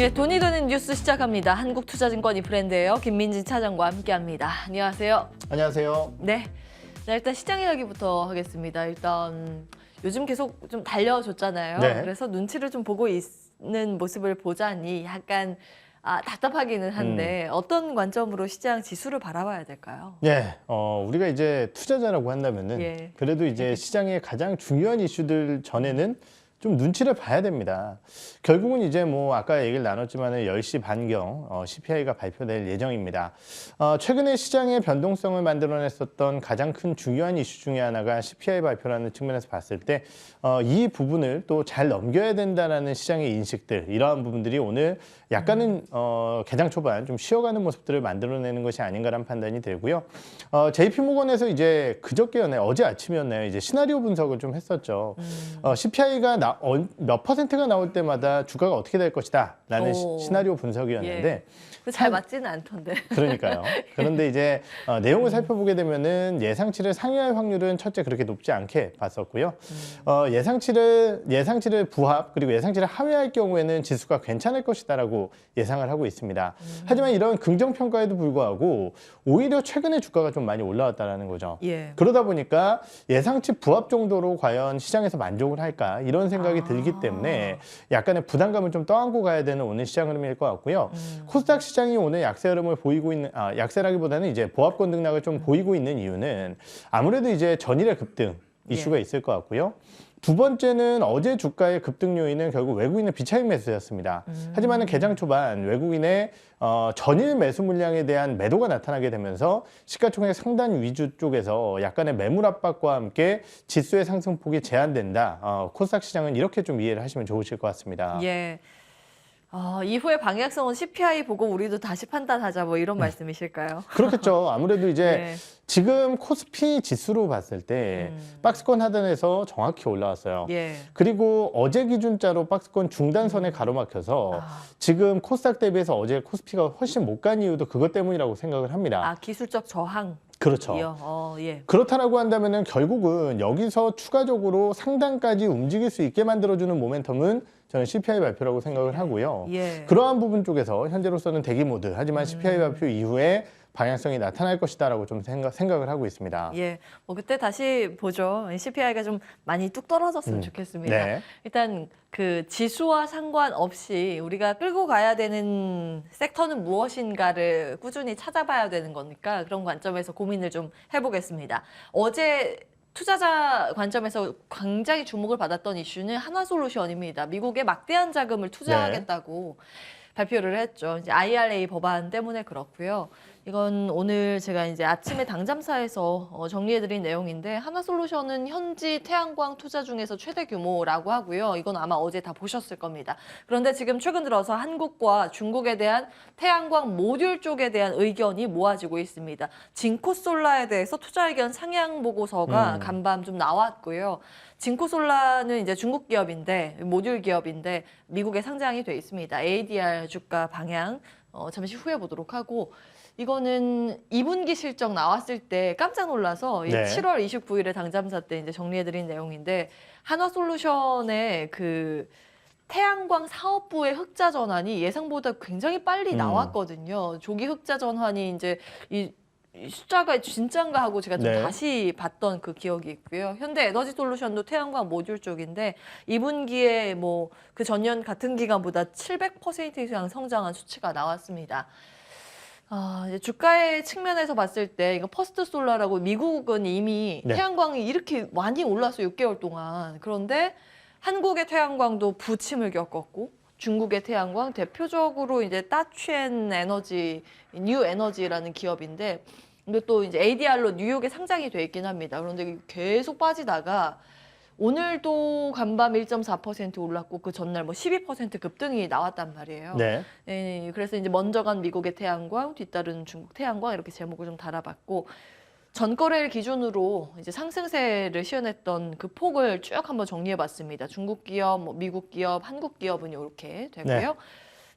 예, 돈이 되는 뉴스 시작합니다. 한국투자증권이 브랜드예요. 김민진 차장과 함께합니다. 안녕하세요. 안녕하세요. 네, 자, 일단 시장 이야기부터 하겠습니다. 일단 요즘 계속 좀 달려줬잖아요. 네. 그래서 눈치를 좀 보고 있는 모습을 보자니 약간 답답하기는 한데 어떤 관점으로 시장 지수를 바라봐야 될까요? 예, 우리가 이제 투자자라고 한다면은 예. 그래도 이제 시장의 가장 중요한 이슈들 전에는 좀 눈치를 봐야 됩니다. 결국은 이제 뭐 아까 얘기를 나눴지만은 10시 반경 CPI가 발표될 예정입니다. 최근에 시장의 변동성을 만들어냈었던 가장 큰 중요한 이슈 중에 하나가 CPI 발표라는 측면에서 봤을 때 이 부분을 또 잘 넘겨야 된다라는 시장의 인식들, 이러한 부분들이 오늘 약간은 개장 초반 좀 쉬어가는 모습들을 만들어내는 것이 아닌가라는 판단이 들고요. JP모건에서 이제 그저께였나요? 어제 아침이었나요? 이제 시나리오 분석을 좀 했었죠. CPI가 몇 퍼센트가 나올 때마다 주가가 어떻게 될 것이다 라는 시나리오 분석이었는데 예. 잘 맞지는 않던데. 그러니까요. 그런데 이제 내용을 살펴보게 되면은 예상치를 상회할 확률은 첫째 그렇게 높지 않게 봤었고요. 예상치를 부합 그리고 예상치를 하회할 경우에는 지수가 괜찮을 것이다라고 예상을 하고 있습니다. 하지만 이런 긍정 평가에도 불구하고 오히려 최근에 주가가 좀 많이 올라왔다라는 거죠. 예. 그러다 보니까 예상치 부합 정도로 과연 시장에서 만족을 할까 이런 생각이 들기 때문에 약간의 부담감을 좀 떠안고 가야 되는 오늘 시장 흐름일 것 같고요. 코스닥 시장이 오늘 약세 흐름을 보이고 있는, 약세라기보다는 이제 보합권 등락을 좀 보이고 있는 이유는 아무래도 이제 전일의 급등 이슈가 있을 것 같고요. 두 번째는 어제 주가의 급등 요인은 결국 외국인의 비차익 매수였습니다. 하지만 개장 초반 외국인의 전일 매수 물량에 대한 매도가 나타나게 되면서 시가총액 상단 위주 쪽에서 약간의 매물 압박과 함께 지수의 상승폭이 제한된다. 코스닥 시장은 이렇게 좀 이해를 하시면 좋으실 것 같습니다. 예. 이후에 방향성은 CPI 보고 우리도 다시 판단하자 뭐 이런 말씀이실까요? 그렇겠죠. 아무래도 이제 네. 지금 코스피 지수로 봤을 때 박스권 하단에서 정확히 올라왔어요. 예. 그리고 어제 기준자로 박스권 중단선에 가로막혀서 지금 코스닥 대비해서 어제 코스피가 훨씬 못 간 이유도 그것 때문이라고 생각을 합니다. 기술적 저항. 그렇죠. 예. 그렇다라고 한다면은 결국은 여기서 추가적으로 상단까지 움직일 수 있게 만들어주는 모멘텀은 저는 CPI 발표라고 생각을 하고요. 예. 그러한 부분 쪽에서 현재로서는 대기 모드, 하지만 CPI 발표 이후에 방향성이 나타날 것이다라고 좀 생각을 하고 있습니다. 예, 뭐 그때 다시 보죠. CPI가 좀 많이 뚝 떨어졌으면 좋겠습니다. 네. 일단 그 지수와 상관없이 우리가 끌고 가야 되는 섹터는 무엇인가를 꾸준히 찾아봐야 되는 거니까 그런 관점에서 고민을 좀 해보겠습니다. 어제 투자자 관점에서 굉장히 주목을 받았던 이슈는 한화솔루션입니다. 미국에 막대한 자금을 투자하겠다고 발표를 했죠. 이제 IRA 법안 때문에 그렇고요. 이건 오늘 제가 이제 아침에 당잠사에서 정리해드린 내용인데 한화솔루션은 현지 태양광 투자 중에서 최대 규모라고 하고요. 이건 아마 어제 다 보셨을 겁니다. 그런데 지금 최근 들어서 한국과 중국에 대한 태양광 모듈 쪽에 대한 의견이 모아지고 있습니다. 진코솔라에 대해서 투자 의견 상향 보고서가 간밤 좀 나왔고요. 진코솔라는 이제 중국 기업인데 모듈 기업인데 미국에 상장이 돼 있습니다. ADR 주가 방향 잠시 후에 보도록 하고 이거는 2분기 실적 나왔을 때 깜짝 놀라서 7월 29일에 당잠사 때 이제 정리해드린 내용인데 한화솔루션의 그 태양광 사업부의 흑자 전환이 예상보다 굉장히 빨리 나왔거든요. 조기 흑자 전환이 이제 이 숫자가 진짠가 하고 제가 좀 다시 봤던 그 기억이 있고요. 현대에너지솔루션도 태양광 모듈 쪽인데 2분기에 뭐 그 전년 같은 기간보다 700% 이상 성장한 수치가 나왔습니다. 이제 주가의 측면에서 봤을 때 이거 퍼스트 솔라라고 미국은 이미 태양광이 이렇게 많이 올랐어요. 6개월 동안. 그런데 한국의 태양광도 부침을 겪었고 중국의 태양광 대표적으로 이제 따취엔 에너지, 뉴 에너지라는 기업인데 근데 또 이제 ADR로 뉴욕에 상장이 돼 있긴 합니다. 그런데 계속 빠지다가 오늘도 간밤 1.4% 올랐고 그 전날 뭐 12% 급등이 나왔단 말이에요. 네. 그래서 이제 먼저 간 미국의 태양광, 뒤따른 중국 태양광 이렇게 제목을 좀 달아봤고 전거래일 기준으로 이제 상승세를 시현했던 그 폭을 쭉 한번 정리해봤습니다. 중국 기업, 뭐 미국 기업, 한국 기업은 이렇게 되고요.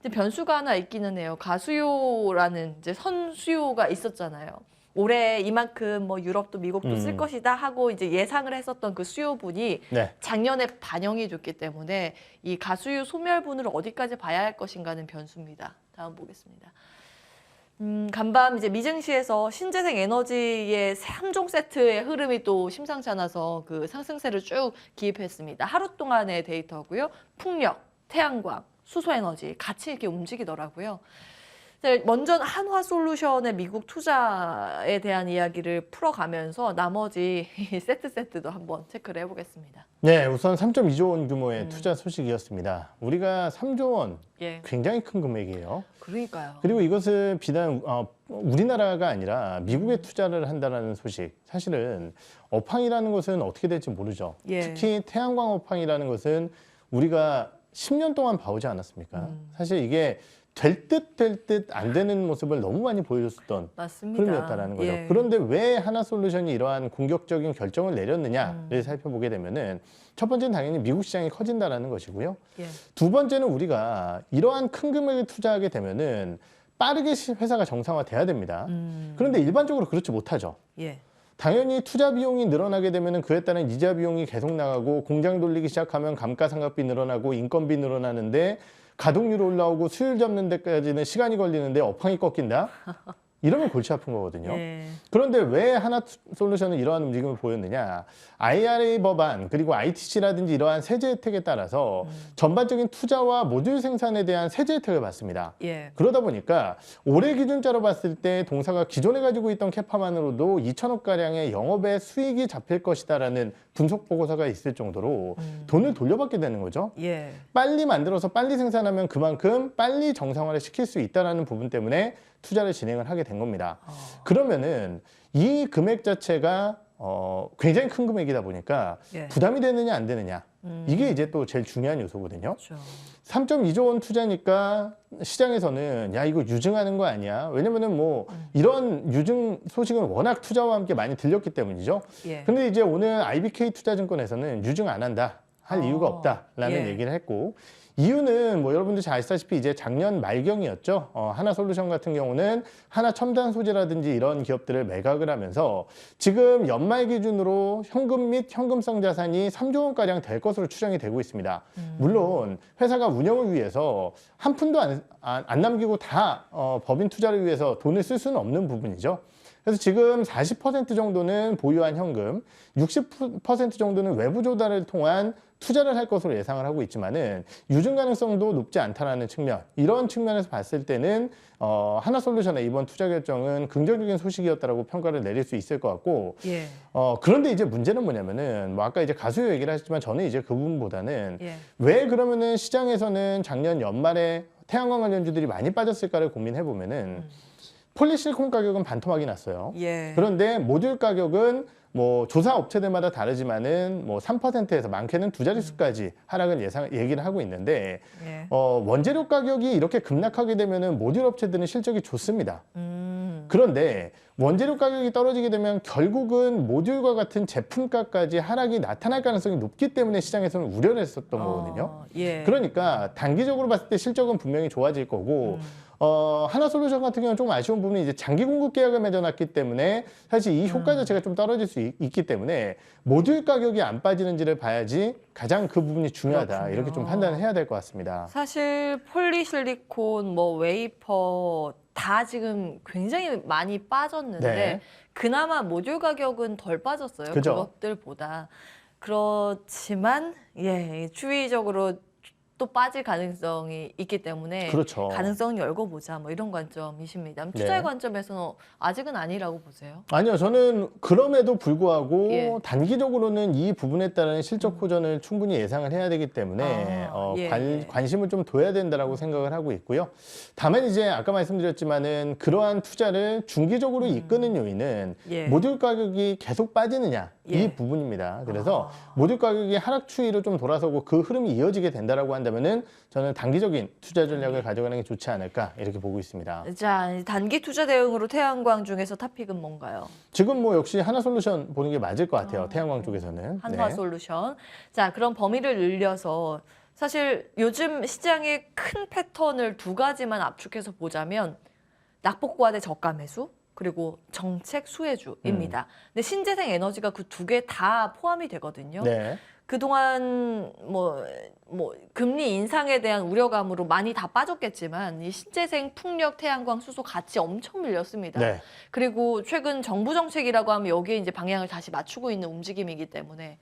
근데 변수가 하나 있기는 해요. 가수요라는 이제 선수요가 있었잖아요. 올해 이만큼 뭐 유럽도 미국도 쓸 음. 것이다 하고 이제 예상을 했었던 그 수요분이 네. 작년에 반영이 됐기 때문에 이 가수유 소멸분을 어디까지 봐야 할 것인가는 변수입니다. 다음 보겠습니다. 간밤 이제 미증시에서 신재생 에너지의 3종 세트의 흐름이 또 심상치 않아서 그 상승세를 쭉 기입했습니다. 하루 동안의 데이터고요. 풍력, 태양광, 수소에너지 같이 이렇게 움직이더라고요. 먼저 한화솔루션의 미국 투자에 대한 이야기를 풀어가면서 나머지 세트도 한번 체크를 해보겠습니다. 네, 우선 3.2조 원 규모의 투자 소식이었습니다. 우리가 3조 원 예, 굉장히 큰 금액이에요. 그러니까요. 그리고 이것을 비단 우리나라가 아니라 미국에 투자를 한다는 소식. 사실은 업황이라는 것은 어떻게 될지 모르죠. 예. 특히 태양광 업황이라는 것은 우리가 10년 동안 봐오지 않았습니까? 사실 이게 될 듯 안 되는 모습을 너무 많이 보여줬었던 맞습니다. 흐름이었다는 거죠. 예. 그런데 왜 하나솔루션이 이러한 공격적인 결정을 내렸느냐를 살펴보게 되면은 첫 번째는 당연히 미국 시장이 커진다라는 것이고요. 예. 두 번째는 우리가 이러한 큰 금액을 투자하게 되면은 빠르게 회사가 정상화돼야 됩니다. 그런데 일반적으로 그렇지 못하죠. 예. 당연히 투자 비용이 늘어나게 되면 그에 따른 이자 비용이 계속 나가고 공장 돌리기 시작하면 감가상각비 늘어나고 인건비 늘어나는데 가동률 올라오고 수율 잡는 데까지는 시간이 걸리는데 업황이 꺾인다? 이러면 골치 아픈 거거든요. 예. 그런데 왜 하나솔루션은 이러한 움직임을 보였느냐? IRA 법안 그리고 ITC라든지 이러한 세제 혜택에 따라서 전반적인 투자와 모듈 생산에 대한 세제 혜택을 받습니다. 예. 그러다 보니까 올해 기준자로 봤을 때 동사가 기존에 가지고 있던 캐파만으로도 2천억 가량의 영업의 수익이 잡힐 것이다라는 분석 보고서가 있을 정도로 돈을 돌려받게 되는 거죠. 예. 빨리 만들어서 빨리 생산하면 그만큼 빨리 정상화를 시킬 수 있다는 부분 때문에 투자를 진행을 하게 된 겁니다. 그러면은 이 금액 자체가 굉장히 큰 금액이다 보니까 예. 부담이 되느냐 안 되느냐 이게 이제 또 제일 중요한 요소거든요. 그렇죠. 3.2조 원 투자니까 시장에서는 야 이거 유증하는 거 아니야? 왜냐면은 뭐 이런 유증 소식은 워낙 투자와 함께 많이 들렸기 때문이죠. 예. 근데 이제 오늘 IBK 투자증권에서는 유증 안 한다. 할 이유가 없다라는 예. 얘기를 했고 이유는 뭐 여러분들 잘 아시다시피 이제 작년 말경이었죠. 하나솔루션 같은 경우는 하나첨단 소재라든지 이런 기업들을 매각을 하면서 지금 연말 기준으로 현금 및 현금성 자산이 3조 원가량 될 것으로 추정이 되고 있습니다. 물론 회사가 운영을 위해서 한 푼도 안 남기고 다 법인 투자를 위해서 돈을 쓸 수는 없는 부분이죠. 그래서 지금 40% 정도는 보유한 현금, 60% 정도는 외부 조달을 통한 투자를 할 것으로 예상을 하고 있지만은 유증 가능성도 높지 않다라는 측면, 이런 측면에서 봤을 때는 하나솔루션의 이번 투자 결정은 긍정적인 소식이었다라고 평가를 내릴 수 있을 것 같고, 예. 그런데 이제 문제는 뭐냐면은 뭐 아까 이제 가수요 얘기를 하셨지만 저는 이제 그 부분보다는 예. 왜 그러면은 시장에서는 작년 연말에 태양광 관련주들이 많이 빠졌을까를 고민해 보면은 폴리실리콘 가격은 반토막이 났어요. 예. 그런데 모듈 가격은 뭐 조사 업체들마다 다르지만은 뭐 3%에서 많게는 두 자릿수까지 하락을 얘기를 하고 있는데 예. 원재료 가격이 이렇게 급락하게 되면은 모듈 업체들은 실적이 좋습니다. 그런데 원재료 가격이 떨어지게 되면 결국은 모듈과 같은 제품가까지 하락이 나타날 가능성이 높기 때문에 시장에서는 우려를 했었던 거거든요. 예. 그러니까 단기적으로 봤을 때 실적은 분명히 좋아질 거고 하나솔루션 같은 경우는 좀 아쉬운 부분이 이제 장기 공급 계약을 맺어놨기 때문에 사실 이 효과 자체가 좀 떨어질 수 있기 때문에 모듈 가격이 안 빠지는지를 봐야지 가장 그 부분이 중요하다. 그렇군요. 이렇게 좀 판단을 해야 될 것 같습니다. 사실 폴리실리콘, 뭐 웨이퍼 다 지금 굉장히 많이 빠졌는데 네. 그나마 모듈 가격은 덜 빠졌어요. 그죠. 그것들보다. 그렇지만 예, 추이적으로 또 빠질 가능성이 있기 때문에 그렇죠. 가능성 열고 보자 뭐 이런 관점이십니다. 네. 투자의 관점에서는 아직은 아니라고 보세요. 아니요, 저는 그럼에도 불구하고 예. 단기적으로는 이 부분에 따른 실적 호전을 충분히 예상을 해야 되기 때문에 예. 관심을 좀 둬야 된다라고 생각을 하고 있고요. 다만 이제 아까 말씀드렸지만은 그러한 투자를 중기적으로 이끄는 요인은 예. 모듈 가격이 계속 빠지느냐 예. 이 부분입니다. 그래서 모듈 가격이 하락 추이로 좀 돌아서고 그 흐름이 이어지게 된다라고 한다면은 저는 단기적인 투자 전략을 가져가는 게 좋지 않을까 이렇게 보고 있습니다. 자, 단기 투자 대응으로 태양광 중에서 탑픽은 뭔가요? 지금 뭐 역시 하나솔루션 보는 게 맞을 것 같아요. 태양광 쪽에서는. 한화솔루션. 자, 그럼 범위를 늘려서 사실 요즘 시장의 큰 패턴을 두 가지만 압축해서 보자면 낙폭과 대 저가 매수 그리고 정책 수혜주입니다. 근데 신재생 에너지가 그 두 개 다 포함이 되거든요. 네. 그동안 뭐 금리 인상에 대한 우려감으로 많이 다 빠졌겠지만 이 신재생 풍력, 태양광, 수소 같이 엄청 밀렸습니다. 네. 그리고 최근 정부 정책이라고 하면 여기에 이제 방향을 다시 맞추고 있는 움직임이기 때문에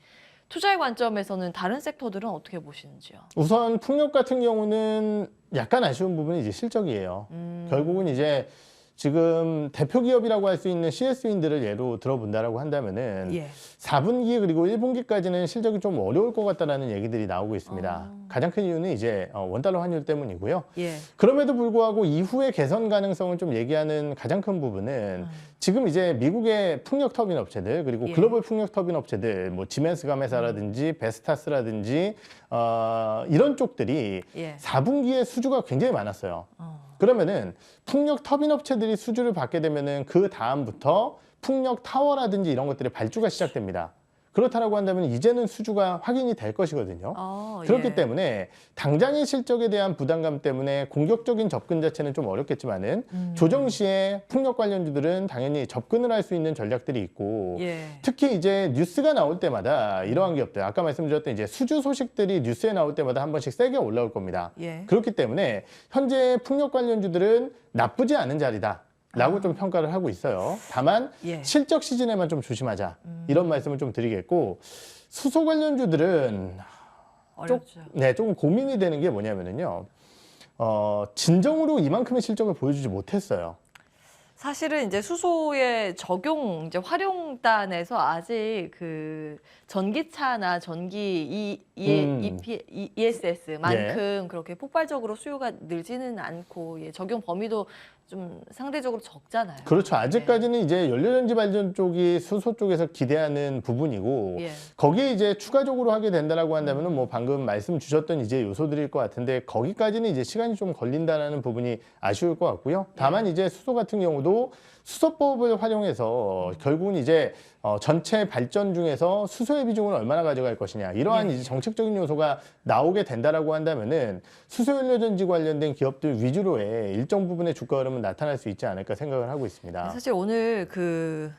투자의 관점에서는 다른 섹터들은 어떻게 보시는지요? 우선 풍력 같은 경우는 약간 아쉬운 부분이 이제 실적이에요. 결국은 이제 지금 대표 기업이라고 할 수 있는 CS윈드를 예로 들어본다라고 한다면은 예. 4분기 그리고 1분기까지는 실적이 좀 어려울 것 같다라는 얘기들이 나오고 있습니다. 가장 큰 이유는 이제 원달러 환율 때문이고요. 예. 그럼에도 불구하고 이후의 개선 가능성을 좀 얘기하는 가장 큰 부분은 지금 이제 미국의 풍력 터빈 업체들 그리고 예. 글로벌 풍력 터빈 업체들 뭐 지멘스 가메사라든지 베스타스라든지 이런 쪽들이 예. 4분기에 수주가 굉장히 많았어요. 그러면은 풍력 터빈 업체들이 수주를 받게 되면은 그 다음부터 풍력 타워라든지 이런 것들의 발주가 시작됩니다. 그렇다라고 한다면 이제는 수주가 확인이 될 것이거든요. 그렇기 예. 때문에 당장의 실적에 대한 부담감 때문에 공격적인 접근 자체는 좀 어렵겠지만은 조정 시에 풍력 관련주들은 당연히 접근을 할 수 있는 전략들이 있고 예. 특히 이제 뉴스가 나올 때마다 이러한 기업들 아까 말씀드렸던 이제 수주 소식들이 뉴스에 나올 때마다 한 번씩 세게 올라올 겁니다. 예. 그렇기 때문에 현재 풍력 관련주들은 나쁘지 않은 자리다. 라고 좀 평가를 하고 있어요. 다만 예. 실적 시즌에만 좀 조심하자. 이런 말씀을 좀 드리겠고 수소 관련주들은 어렵죠. 네, 조금 고민이 되는 게 뭐냐면은요. 진정으로 이만큼의 실적을 보여주지 못했어요. 사실은 이제 수소의 적용 이제 활용단에서 아직 그 전기차나 전기 ESS만큼 그렇게 폭발적으로 수요가 늘지는 않고 예, 적용 범위도 좀 상대적으로 적잖아요. 그렇죠. 아직까지는 이제 연료전지 발전 쪽이 수소 쪽에서 기대하는 부분이고 예. 거기에 이제 추가적으로 하게 된다라고 한다면은 뭐 방금 말씀 주셨던 이제 요소들일 것 같은데 거기까지는 이제 시간이 좀 걸린다라는 부분이 아쉬울 것 같고요. 다만 이제 수소 같은 경우도 수소법을 활용해서 결국은 이제 전체 발전 중에서 수소의 비중을 얼마나 가져갈 것이냐 이러한 예. 이제 정책적인 요소가 나오게 된다라고 한다면은 수소연료전지 관련된 기업들 위주로의 일정 부분의 주가 흐름은 나타날 수 있지 않을까 생각을 하고 있습니다. 사실 오늘 그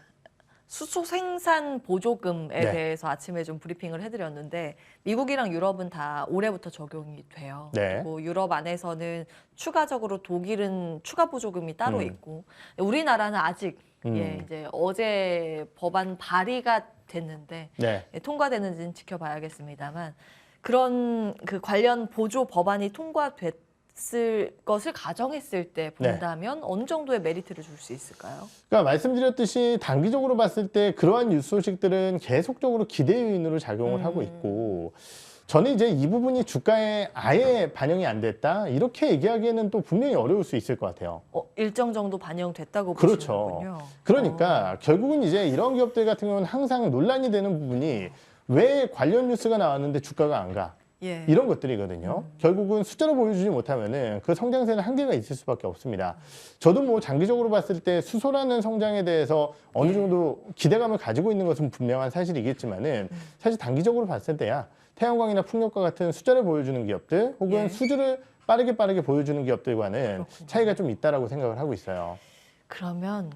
수소 생산 보조금에 네. 대해서 아침에 좀 브리핑을 해드렸는데 미국이랑 유럽은 다 올해부터 적용이 돼요. 네. 그리고 유럽 안에서는 추가적으로 독일은 추가 보조금이 따로 있고 우리나라는 아직 예, 이제 어제 법안 발의가 됐는데 네. 예, 통과되는지는 지켜봐야겠습니다만 그런 그 관련 보조 법안이 통과됐을 것을 가정했을 때 본다면 어느 정도의 메리트를 줄 수 있을까요? 그러니까 말씀드렸듯이 단기적으로 봤을 때 그러한 뉴스 소식들은 계속적으로 기대 요인으로 작용을 하고 있고 저는 이제 이 부분이 주가에 아예 반영이 안 됐다 이렇게 얘기하기에는 또 분명히 어려울 수 있을 것 같아요. 일정 정도 반영됐다고 그렇죠. 보시는군요. 그러니까 결국은 이제 이런 기업들 같은 경우는 항상 논란이 되는 부분이 왜 관련 뉴스가 나왔는데 주가가 안 가? 예. 이런 것들이거든요. 결국은 숫자로 보여주지 못하면은 그 성장세는 한계가 있을 수밖에 없습니다. 저도 뭐 장기적으로 봤을 때 수소라는 성장에 대해서 어느 정도 기대감을 가지고 있는 것은 분명한 사실이겠지만은 사실 단기적으로 봤을 때야 태양광이나 풍력과 같은 숫자를 보여주는 기업들 혹은 예. 수주를 빠르게 보여주는 기업들과는 그렇군요. 차이가 좀 있다라고 생각을 하고 있어요. 그러면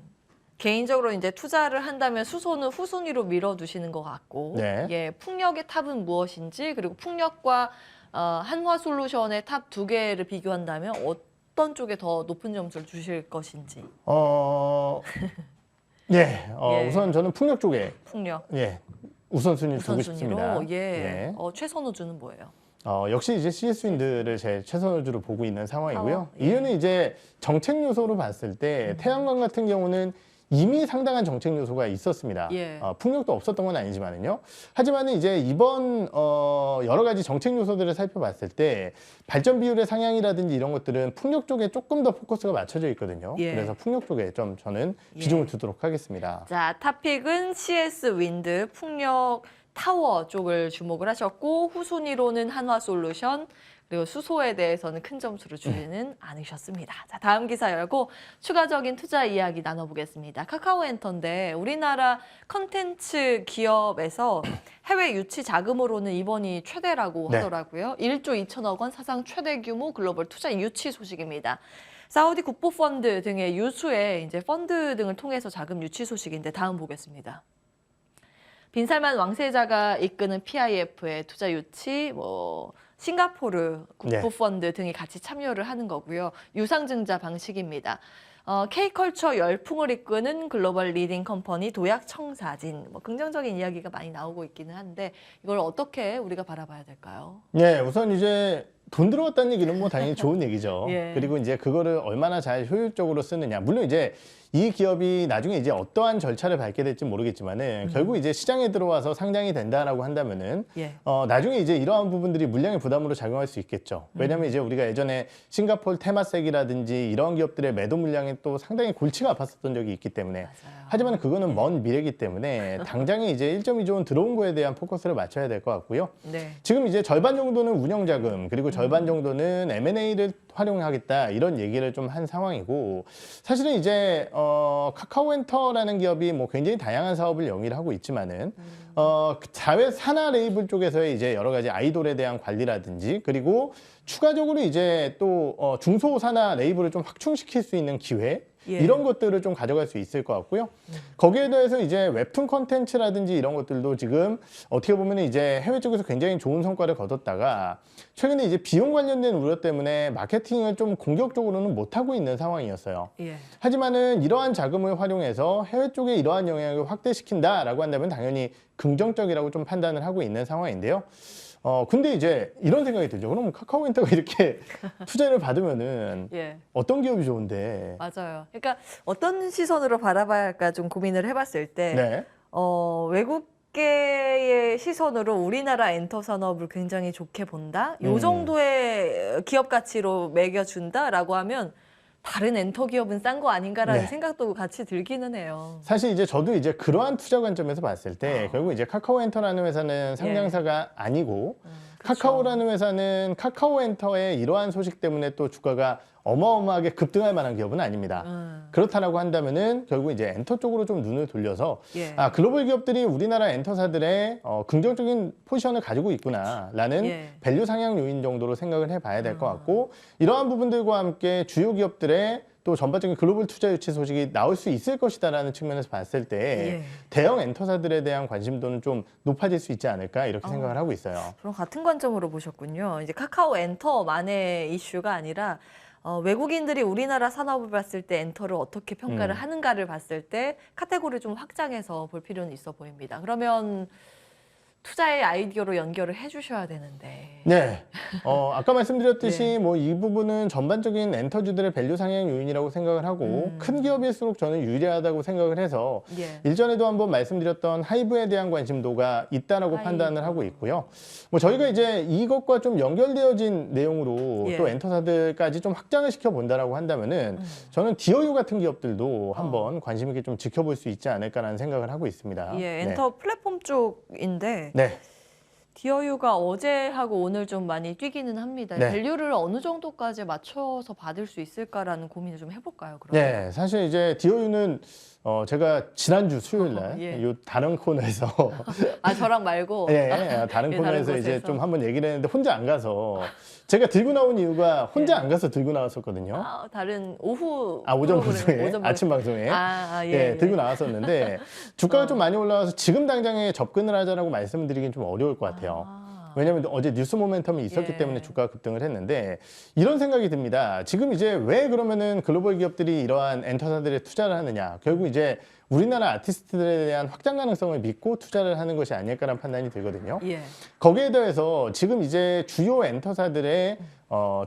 개인적으로 이제 투자를 한다면 수소는 후순위로 밀어두시는 것 같고, 네. 예, 풍력의 탑은 무엇인지 그리고 풍력과 한화솔루션의 탑 두 개를 비교한다면 어떤 쪽에 더 높은 점수를 주실 것인지. 네, 예. 우선 저는 풍력 쪽에 풍력 예, 우선순위 두고 싶습니다. 우선순위로 예, 네. 최선호주는 뭐예요? 역시 이제 CS윈드를 제 최선호주로 보고 있는 상황이고요. 타워, 예. 이유는 이제 정책 요소로 봤을 때 태양광 같은 경우는 이미 상당한 정책 요소가 있었습니다. 예. 풍력도 없었던 건 아니지만은요. 하지만은 이제 이번 여러 가지 정책 요소들을 살펴봤을 때 발전 비율의 상향이라든지 이런 것들은 풍력 쪽에 조금 더 포커스가 맞춰져 있거든요. 예. 그래서 풍력 쪽에 좀 저는 비중을 두도록 하겠습니다. 자, 탑픽은 CS 윈드 풍력 타워 쪽을 주목을 하셨고 후순위로는 한화솔루션 그리고 수소에 대해서는 큰 점수를 주지는 않으셨습니다. 자, 다음 기사 열고 추가적인 투자 이야기 나눠보겠습니다. 카카오엔터인데 우리나라 컨텐츠 기업에서 해외 유치 자금으로는 이번이 최대라고 네. 하더라고요. 1조 2천억 원 사상 최대 규모 글로벌 투자 유치 소식입니다. 사우디 국부펀드 등의 유수의 이제 펀드 등을 통해서 자금 유치 소식인데 다음 보겠습니다. 빈살만 왕세자가 이끄는 PIF의 투자 유치, 싱가포르 국부펀드 등이 같이 참여를 하는 거고요. 유상증자 방식입니다. K컬처 열풍을 이끄는 글로벌 리딩 컴퍼니 도약청사진, 긍정적인 이야기가 많이 나오고 있기는 한데 이걸 어떻게 우리가 바라봐야 될까요? 네, 우선 이제 돈 들어갔다는 얘기는 뭐 당연히 좋은 얘기죠. 예. 그리고 이제 그거를 얼마나 잘 효율적으로 쓰느냐. 물론 이제 이 기업이 나중에 이제 어떠한 절차를 밟게 될지 모르겠지만은 결국 이제 시장에 들어와서 상장이 된다라고 한다면은 예. 나중에 이제 이러한 부분들이 물량의 부담으로 작용할 수 있겠죠. 왜냐하면 이제 우리가 예전에 싱가포르 테마섹이라든지 이런 기업들의 매도 물량이 또 상당히 골치가 아팠었던 적이 있기 때문에 맞아요. 하지만 그거는 먼 미래이기 때문에 당장에 이제 1.2조 원 들어온 거에 대한 포커스를 맞춰야 될 것 같고요. 네. 지금 이제 절반 정도는 운영 자금 그리고 절반 정도는 M&A를 활용하겠다 이런 얘기를 좀 한 상황이고 사실은 이제 카카오엔터라는 기업이 뭐 굉장히 다양한 사업을 영위를 하고 있지만은 자회 산하 레이블 쪽에서의 이제 여러 가지 아이돌에 대한 관리라든지 그리고 추가적으로 이제 또 중소 산하 레이블을 좀 확충시킬 수 있는 기회 예. 이런 것들을 좀 가져갈 수 있을 것 같고요. 거기에 대해서 이제 웹툰 컨텐츠라든지 이런 것들도 지금 어떻게 보면 이제 해외 쪽에서 굉장히 좋은 성과를 거뒀다가 최근에 이제 비용 관련된 우려 때문에 마케팅을 좀 공격적으로는 못하고 있는 상황이었어요. 예. 하지만은 이러한 자금을 활용해서 해외 쪽에 이러한 영향을 확대시킨다라고 한다면 당연히 긍정적이라고 좀 판단을 하고 있는 상황인데요. 근데 이제 이런 생각이 들죠. 그럼 카카오엔터가 이렇게 투자를 받으면은 예. 어떤 기업이 좋은데? 맞아요. 그러니까 어떤 시선으로 바라봐야 할까 좀 고민을 해봤을 때 네. 외국계의 시선으로 우리나라 엔터 산업을 굉장히 좋게 본다. 요 정도의 기업 가치로 매겨준다라고 하면 다른 엔터 기업은 싼 거 아닌가라는 네. 생각도 같이 들기는 해요. 사실 이제 저도 이제 그러한 투자 관점에서 봤을 때 결국 이제 카카오엔터라는 회사는 상장사가 아니고 그쵸. 카카오라는 회사는 카카오엔터의 이러한 소식 때문에 또 주가가 어마어마하게 급등할 만한 기업은 아닙니다. 그렇다라고 한다면은 결국 이제 엔터 쪽으로 좀 눈을 돌려서 예. 글로벌 기업들이 우리나라 엔터사들의 긍정적인 포지션을 가지고 있구나라는 예. 밸류 상향 요인 정도로 생각을 해봐야 될 것 같고 이러한 부분들과 함께 주요 기업들의 또 전반적인 글로벌 투자 유치 소식이 나올 수 있을 것이다라는 측면에서 봤을 때 예. 대형 엔터사들에 대한 관심도는 좀 높아질 수 있지 않을까 이렇게 생각을 하고 있어요. 그럼 같은 관점으로 보셨군요. 이제 카카오 엔터만의 이슈가 아니라 외국인들이 우리나라 산업을 봤을 때 엔터를 어떻게 평가를 하는가를 봤을 때 카테고리를 좀 확장해서 볼 필요는 있어 보입니다. 그러면 투자의 아이디어로 연결을 해주셔야 되는데. 네. 아까 말씀드렸듯이 뭐 이 부분은 전반적인 엔터주들의 밸류 상향 요인이라고 생각을 하고 큰 기업일수록 저는 유리하다고 생각을 해서 예. 일전에도 한번 말씀드렸던 하이브에 대한 관심도가 있다라고 하이브. 판단을 하고 있고요. 뭐 저희가 이제 이것과 좀 연결되어진 내용으로 예. 또 엔터사들까지 좀 확장을 시켜 본다라고 한다면은 저는 디어유 같은 기업들도 한번 관심 있게 좀 지켜볼 수 있지 않을까라는 생각을 하고 있습니다. 예, 엔터 플랫폼 쪽인데 네. 디어유가 어제하고 오늘 좀 많이 뛰기는 합니다. 네. 밸류를 어느 정도까지 맞춰서 받을 수 있을까라는 고민을 좀 해볼까요? 그럼? 네, 사실 이제 디어유는 제가 지난주 수요일 날 예. 요 다른 코너에서 아 저랑 말고. 예, 다른 예, 코너에서 다른 이제 곳에서. 좀 한번 얘기를 했는데 혼자 안 가서 제가 들고 나온 이유가 혼자 안 가서 들고 나왔었거든요. 다른 오후 오전 프로그램, 방송에 아침 방송에 예. 들고 나왔었는데 주가가 좀 많이 올라와서 지금 당장에 접근을 하자라고 말씀드리긴 좀 어려울 것 같아요. 왜냐하면 어제 뉴스 모멘텀이 있었기 예. 때문에 주가가 급등을 했는데 이런 생각이 듭니다. 지금 이제 왜 그러면은 글로벌 기업들이 이러한 엔터사들에 투자를 하느냐? 결국 이제 우리나라 아티스트들에 대한 확장 가능성을 믿고 투자를 하는 것이 아닐까라는 판단이 들거든요. 예. 거기에 더해서 지금 이제 주요 엔터사들의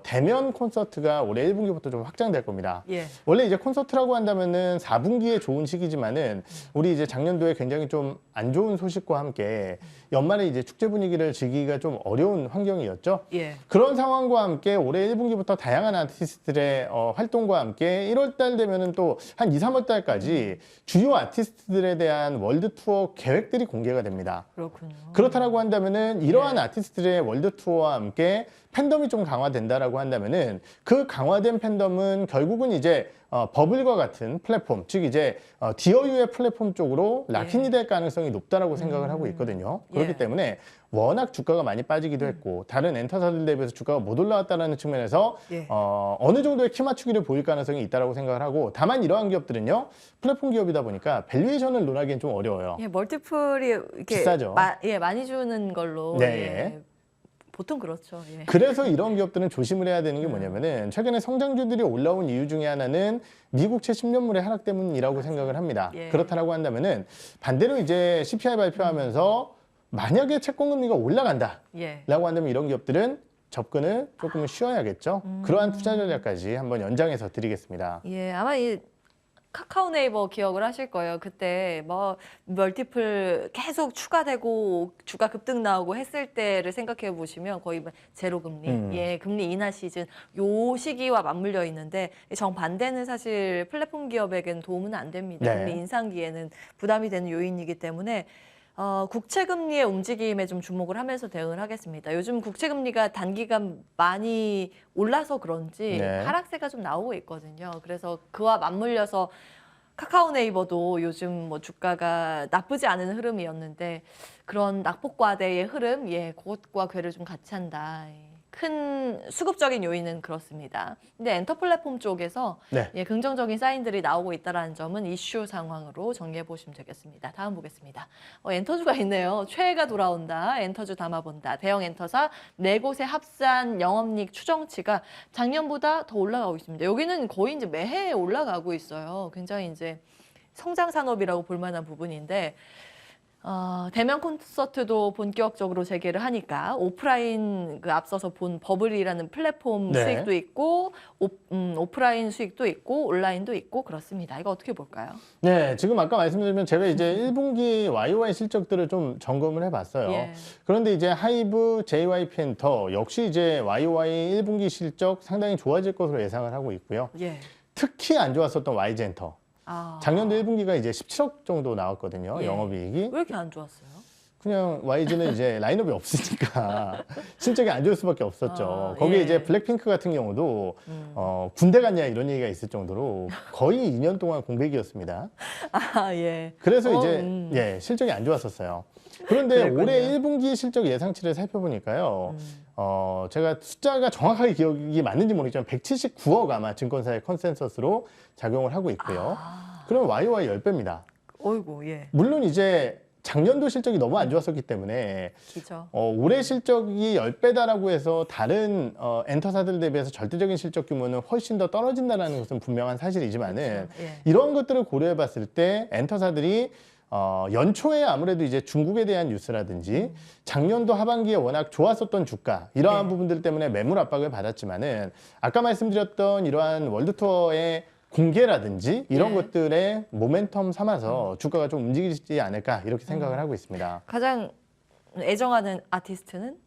대면 콘서트가 올해 1분기부터 좀 확장될 겁니다. 예. 원래 이제 콘서트라고 한다면은 4분기에 좋은 시기지만은 우리 이제 작년도에 굉장히 좀 안 좋은 소식과 함께 연말에 이제 축제 분위기를 즐기기가 좀 어려운 환경이었죠. 예. 그런 상황과 함께 올해 1분기부터 다양한 아티스트들의 활동과 함께 1월 달 되면은 또 한 2, 3월 달까지 주요 아티스트들에 대한 월드 투어 계획들이 공개가 됩니다. 그렇군요. 그렇다라고 한다면은 이러한 아티스트들의 월드 투어와 함께 팬덤이 좀 강화된다라고 한다면은 그 강화된 팬덤은 결국은 이제 버블과 같은 플랫폼, 즉 이제 디어유의 플랫폼 쪽으로 락인이 될 가능성이 높다라고 생각을 하고 있거든요. 그렇기 예. 때문에 워낙 주가가 많이 빠지기도 했고 다른 엔터사들 대비해서 주가가 못 올라왔다는 측면에서 예. 어느 정도의 키 맞추기를 보일 가능성이 있다고 생각을 하고 다만 이러한 기업들은요 플랫폼 기업이다 보니까 밸류에이션을 논하기엔 좀 어려워요. 예, 멀티플이 이렇게 비싸죠. 많이 주는 걸로 네, 예. 보통 그렇죠. 예. 그래서 이런 기업들은 조심을 해야 되는 게 뭐냐면은 최근에 성장주들이 올라온 이유 중에 하나는 미국채 10년물의 하락 때문이라고 생각을 합니다. 예. 그렇다라고 한다면은 반대로 이제 CPI 발표하면서 만약에 채권금리가 올라간다라고 예. 한다면 이런 기업들은 접근을 조금 쉬어야겠죠. 그러한 투자 전략까지 한번 연장해서 드리겠습니다. 예, 아마 이 카카오 네이버 기억을 하실 거예요. 그때 뭐 멀티플 계속 추가되고 주가 급등 나오고 했을 때를 생각해 보시면 거의 뭐 제로 금리, 예, 금리 인하 시즌 요 시기와 맞물려 있는데 정반대는 사실 플랫폼 기업에게는 도움은 안 됩니다. 네. 금리 인상기에는 부담이 되는 요인이기 때문에 국채 금리의 움직임에 좀 주목을 하면서 대응을 하겠습니다. 요즘 국채 금리가 단기간 많이 올라서 그런지 네. 하락세가 좀 나오고 있거든요. 그래서 그와 맞물려서 카카오 네이버도 요즘 뭐 주가가 나쁘지 않은 흐름이었는데 그런 낙폭과대의 흐름, 예, 그것과 괴를 좀 같이 한다. 예. 큰 수급적인 요인은 그렇습니다. 근데 엔터 플랫폼 쪽에서 네. 예, 긍정적인 사인들이 나오고 있다는 점은 이슈 상황으로 정리해 보시면 되겠습니다. 다음 보겠습니다. 엔터주가 있네요. 최애가 돌아온다. 엔터주 담아본다. 대형 엔터사 4곳의 합산 영업이익 추정치가 작년보다 더 올라가고 있습니다. 여기는 거의 이제 매해 올라가고 있어요. 굉장히 이제 성장 산업이라고 볼 만한 부분인데 대면 콘서트도 본격적으로 재개를 하니까 오프라인 그 앞서서 본 버블이라는 플랫폼 네. 수익도 있고 오프라인 수익도 있고 온라인도 있고 그렇습니다. 이거 어떻게 볼까요? 네, 지금 아까 말씀드리면 제가 이제 1분기 YOY 실적들을 좀 점검을 해봤어요. 예. 그런데 이제 하이브, JYP 엔터 역시 이제 YOY 1분기 실적 상당히 좋아질 것으로 예상을 하고 있고요. 예. 특히 안 좋았었던 YG 엔터. 작년도 1분기가 이제 17억 정도 나왔거든요. 예. 영업이익이. 왜 이렇게 안 좋았어요? 그냥 YG는 이제 라인업이 없으니까 실적이 안 좋을 수밖에 없었죠. 거기에 예. 이제 블랙핑크 같은 경우도 군대 갔냐 이런 얘기가 있을 정도로 거의 2년 동안 공백이었습니다. 예. 그래서 이제 예, 실적이 안 좋았었어요. 그런데 그랬군요. 올해 1분기 실적 예상치를 살펴보니까요. 제가 숫자가 정확하게 기억이 맞는지 모르겠지만 179억 아마 증권사의 컨센서스로 작용을 하고 있고요. 그럼 YOY 10배입니다. 어이구, 예. 물론 이제 작년도 실적이 너무 안 좋았었기 때문에 기죠. 올해 실적이 10배다라고 해서 다른 엔터사들 대비해서 절대적인 실적 규모는 훨씬 더 떨어진다는 것은 분명한 사실이지만은 그렇죠. 예. 이런 것들을 고려해 봤을 때 엔터사들이 연초에 아무래도 이제 중국에 대한 뉴스라든지 작년도 하반기에 워낙 좋았었던 주가 이러한 네. 부분들 때문에 매물 압박을 받았지만은 아까 말씀드렸던 이러한 월드 투어의 공개라든지 이런 네. 것들의 모멘텀 삼아서 주가가 좀 움직이지 않을까 이렇게 생각을 하고 있습니다. 가장 애정하는 아티스트는?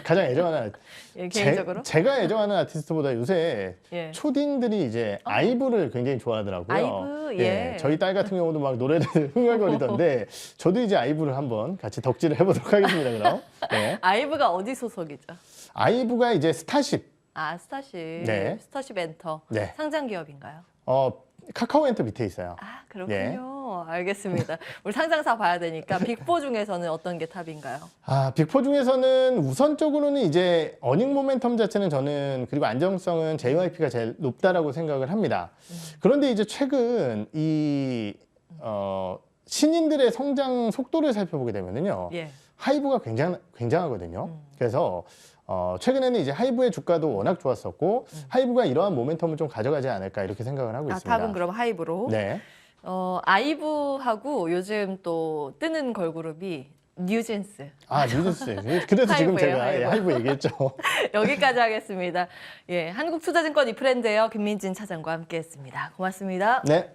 가장 애정하는 예, 개인적으로? 제가 애정하는 아티스트보다 요새 예. 초딩들이 이제 아이브를 굉장히 좋아하더라고요. 아이브, 예. 저희 딸 같은 경우도 막 노래를 흥얼거리던데 저도 이제 아이브를 한번 같이 덕질을 해보도록 하겠습니다. 그럼 네. 아이브가 어디 소속이죠? 아이브가 이제 스타쉽, 스타쉽. 네. 스타쉽 엔터. 네. 상장 기업인가요? 카카오 엔터 밑에 있어요. 그렇군요. 알겠습니다. 우리 상장사 봐야 되니까 빅4 중에서는 어떤 게 탑인가요? 빅4 중에서는 우선적으로는 이제 어닝 모멘텀 자체는 저는 그리고 안정성은 JYP가 제일 높다라고 생각을 합니다. 그런데 이제 최근 이 신인들의 성장 속도를 살펴보게 되면은요. 예. 하이브가 굉장하거든요. 그래서 최근에는 이제 하이브의 주가도 워낙 좋았었고 하이브가 이러한 모멘텀을 좀 가져가지 않을까 이렇게 생각을 하고 있습니다. 탑은 그럼 하이브로. 네. 아이브하고 요즘 또 뜨는 걸그룹이 뉴진스. 뉴진스. 그래서 지금 하이브예요, 제가 하이브. 하이브 얘기했죠. 여기까지 하겠습니다. 예, 한국투자증권 이프렌드예요. 김민진 차장과 함께했습니다. 고맙습니다. 네.